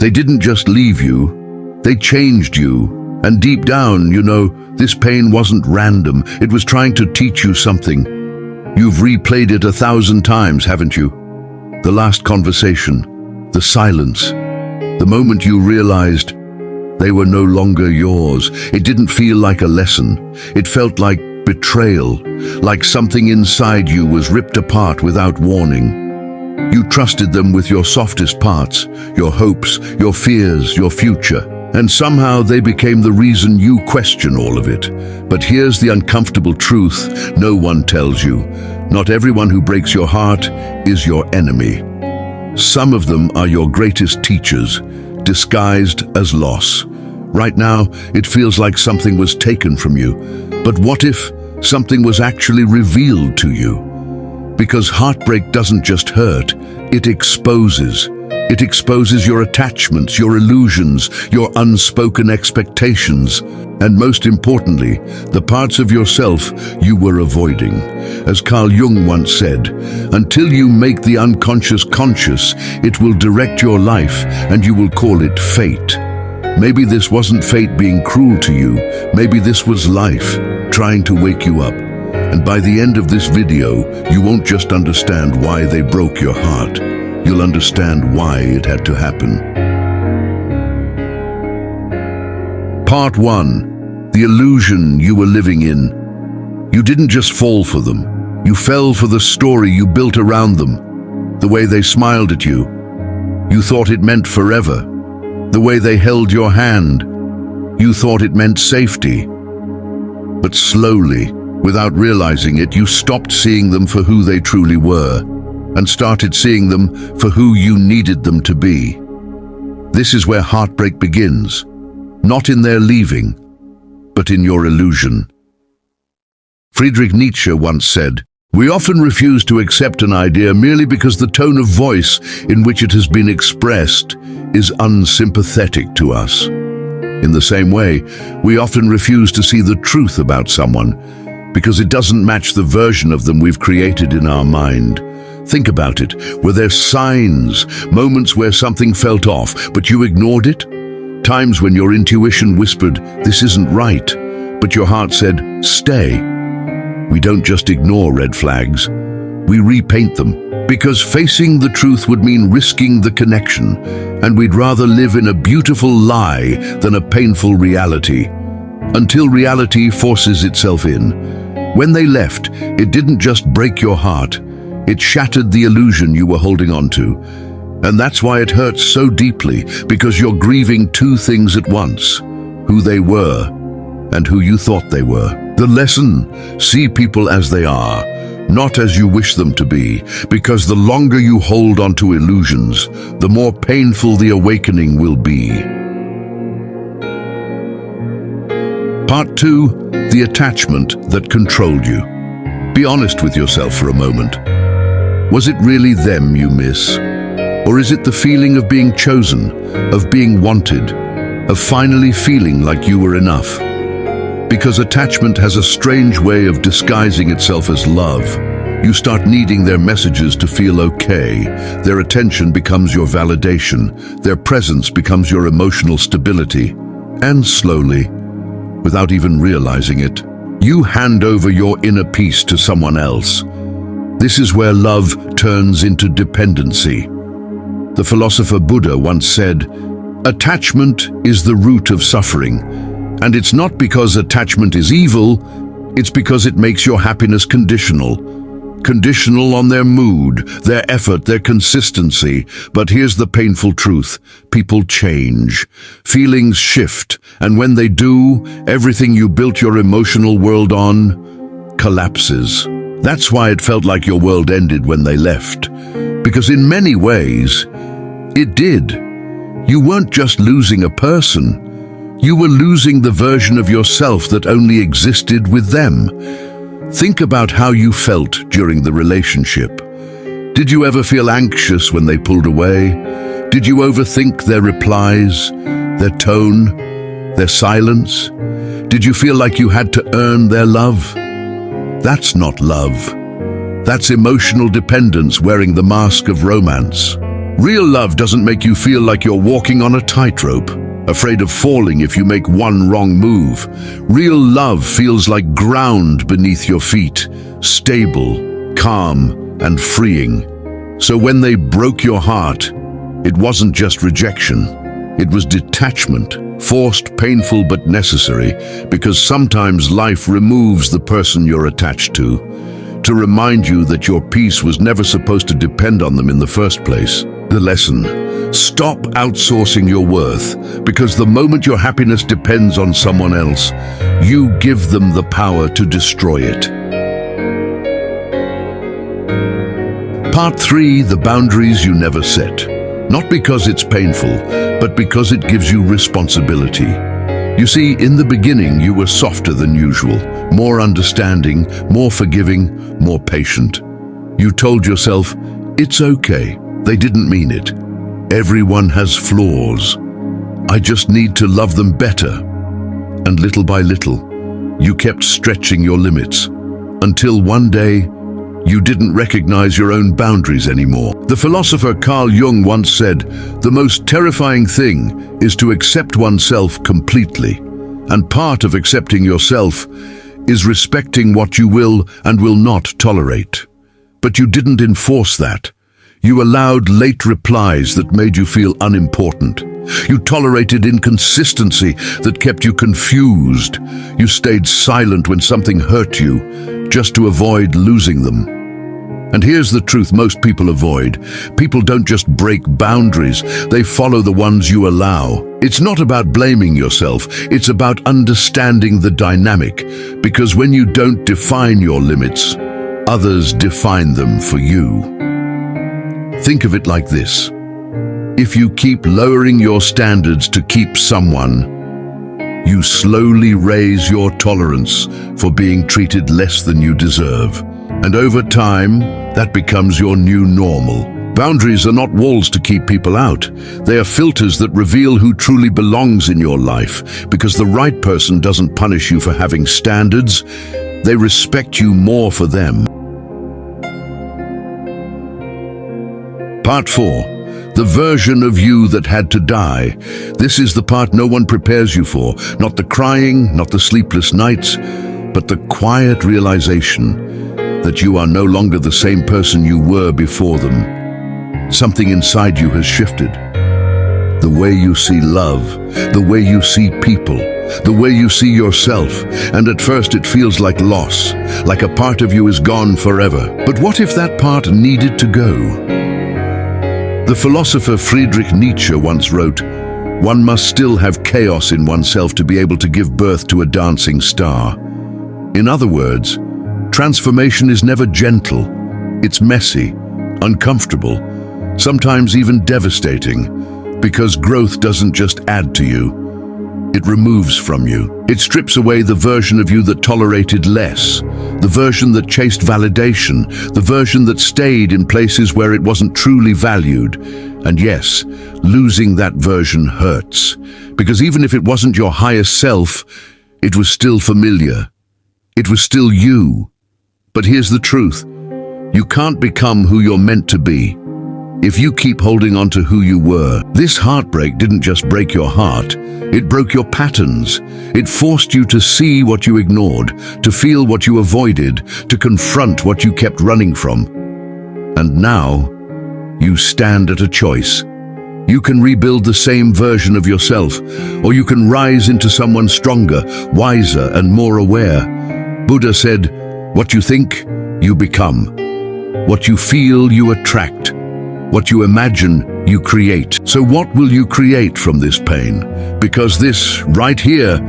They didn't just leave you, they changed you. And deep down, you know, this pain wasn't random. It was trying to teach you something. You've replayed it 1,000 times, haven't you? The last conversation, the silence, the moment you realized they were no longer yours. It didn't feel like a lesson. It felt like betrayal, like something inside you was ripped apart without warning. You trusted them with your softest parts, your hopes, your fears, your future. And somehow they became the reason you question all of it. But here's the uncomfortable truth no one tells you. Not everyone who breaks your heart is your enemy. Some of them are your greatest teachers, disguised as loss. Right now, it feels like something was taken from you. But what if something was actually revealed to you? Because heartbreak doesn't just hurt, it exposes. It exposes your attachments, your illusions, your unspoken expectations, and most importantly, the parts of yourself you were avoiding. As Carl Jung once said, until you make the unconscious conscious, it will direct your life and you will call it fate. Maybe this wasn't fate being cruel to you, maybe this was life trying to wake you up. And by the end of this video, you won't just understand why they broke your heart. You'll understand why it had to happen. Part 1. The illusion you were living in. You didn't just fall for them. You fell for the story you built around them. The way they smiled at you. You thought it meant forever. The way they held your hand. You thought it meant safety. But slowly, without realizing it, you stopped seeing them for who they truly were, and started seeing them for who you needed them to be. This is where heartbreak begins, not in their leaving, but in your illusion. Friedrich Nietzsche once said, "We often refuse to accept an idea merely because the tone of voice in which it has been expressed is unsympathetic to us." In the same way, we often refuse to see the truth about someone because it doesn't match the version of them we've created in our mind. Think about it. Were there signs, moments where something felt off, but you ignored it? Times when your intuition whispered, "This isn't right," but your heart said, "Stay." We don't just ignore red flags. We repaint them, because facing the truth would mean risking the connection, and we'd rather live in a beautiful lie than a painful reality. Until reality forces itself in. When they left, it didn't just break your heart. It shattered the illusion you were holding on to. And that's why it hurts so deeply, because you're grieving two things at once: who they were and who you thought they were. The lesson: see people as they are, not as you wish them to be, because the longer you hold on to illusions, the more painful the awakening will be. Part 2. The attachment that controlled you. Be honest with yourself for a moment. Was it really them you miss? Or is it the feeling of being chosen, of being wanted, of finally feeling like you were enough? Because attachment has a strange way of disguising itself as love. You start needing their messages to feel okay. Their attention becomes your validation. Their presence becomes your emotional stability. And slowly, without even realizing it, you hand over your inner peace to someone else. This is where love turns into dependency. The philosopher Buddha once said, "Attachment is the root of suffering." And it's not because attachment is evil, it's because it makes your happiness conditional. Conditional on their mood, their effort, their consistency. But here's the painful truth: people change. Feelings shift, and when they do, everything you built your emotional world on collapses. That's why it felt like your world ended when they left. Because in many ways, it did. You weren't just losing a person. You were losing the version of yourself that only existed with them. Think about how you felt during the relationship. Did you ever feel anxious when they pulled away? Did you overthink their replies, their tone, their silence? Did you feel like you had to earn their love? That's not love. That's emotional dependence wearing the mask of romance. Real love doesn't make you feel like you're walking on a tightrope, afraid of falling if you make one wrong move. Real love feels like ground beneath your feet, stable, calm, and freeing. So when they broke your heart, it wasn't just rejection. It was detachment, forced, painful, but necessary, because sometimes life removes the person you're attached to remind you that your peace was never supposed to depend on them in the first place. The lesson: stop outsourcing your worth, because the moment your happiness depends on someone else, you give them the power to destroy it. Part 3, the boundaries you never set. Not because it's painful, but because it gives you responsibility. You see, in the beginning, you were softer than usual, more understanding, more forgiving, more patient. You told yourself, it's okay, they didn't mean it. Everyone has flaws. I just need to love them better. And little by little, you kept stretching your limits, until one day, you didn't recognize your own boundaries anymore. The philosopher Carl Jung once said, "The most terrifying thing is to accept oneself completely. And part of accepting yourself is respecting what you will and will not tolerate." But you didn't enforce that. You allowed late replies that made you feel unimportant. You tolerated inconsistency that kept you confused. You stayed silent when something hurt you, just to avoid losing them. And here's the truth most people avoid. People don't just break boundaries, they follow the ones you allow. It's not about blaming yourself, it's about understanding the dynamic, because when you don't define your limits, others define them for you. Think of it like this. If you keep lowering your standards to keep someone, you slowly raise your tolerance for being treated less than you deserve. And over time, that becomes your new normal. Boundaries are not walls to keep people out. They are filters that reveal who truly belongs in your life, because the right person doesn't punish you for having standards. They respect you more for them. Part 4. The version of you that had to die. This is the part no one prepares you for. Not the crying, not the sleepless nights, but the quiet realization that you are no longer the same person you were before them. Something inside you has shifted. The way you see love, the way you see people, the way you see yourself, and at first it feels like loss, like a part of you is gone forever. But what if that part needed to go? The philosopher Friedrich Nietzsche once wrote, "One must still have chaos in oneself to be able to give birth to a dancing star." In other words, transformation is never gentle. It's messy, uncomfortable, sometimes even devastating, because growth doesn't just add to you, it removes from you. It strips away the version of you that tolerated less, the version that chased validation, the version that stayed in places where it wasn't truly valued. And yes, losing that version hurts, because even if it wasn't your highest self, it was still familiar. It was still you. But here's the truth. You can't become who you're meant to be if you keep holding on to who you were. This heartbreak didn't just break your heart, it broke your patterns. It forced you to see what you ignored, to feel what you avoided, to confront what you kept running from. And now, you stand at a choice. You can rebuild the same version of yourself, or you can rise into someone stronger, wiser, and more aware. Buddha said, "What you think, you become. What you feel, you attract. What you imagine, you create." So what will you create from this pain? Because this, right here,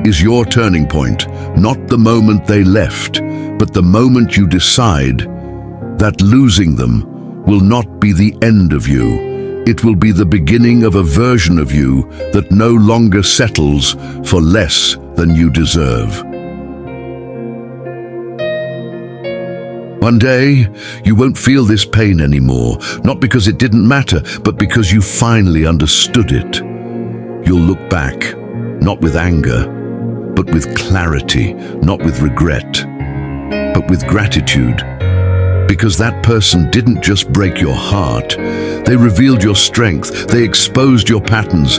is your turning point. Not the moment they left, but the moment you decide that losing them will not be the end of you. It will be the beginning of a version of you that no longer settles for less than you deserve. One day, you won't feel this pain anymore, not because it didn't matter, but because you finally understood it. You'll look back, not with anger, but with clarity, not with regret, but with gratitude. because that person didn't just break your heart. They revealed your strength. They exposed your patterns.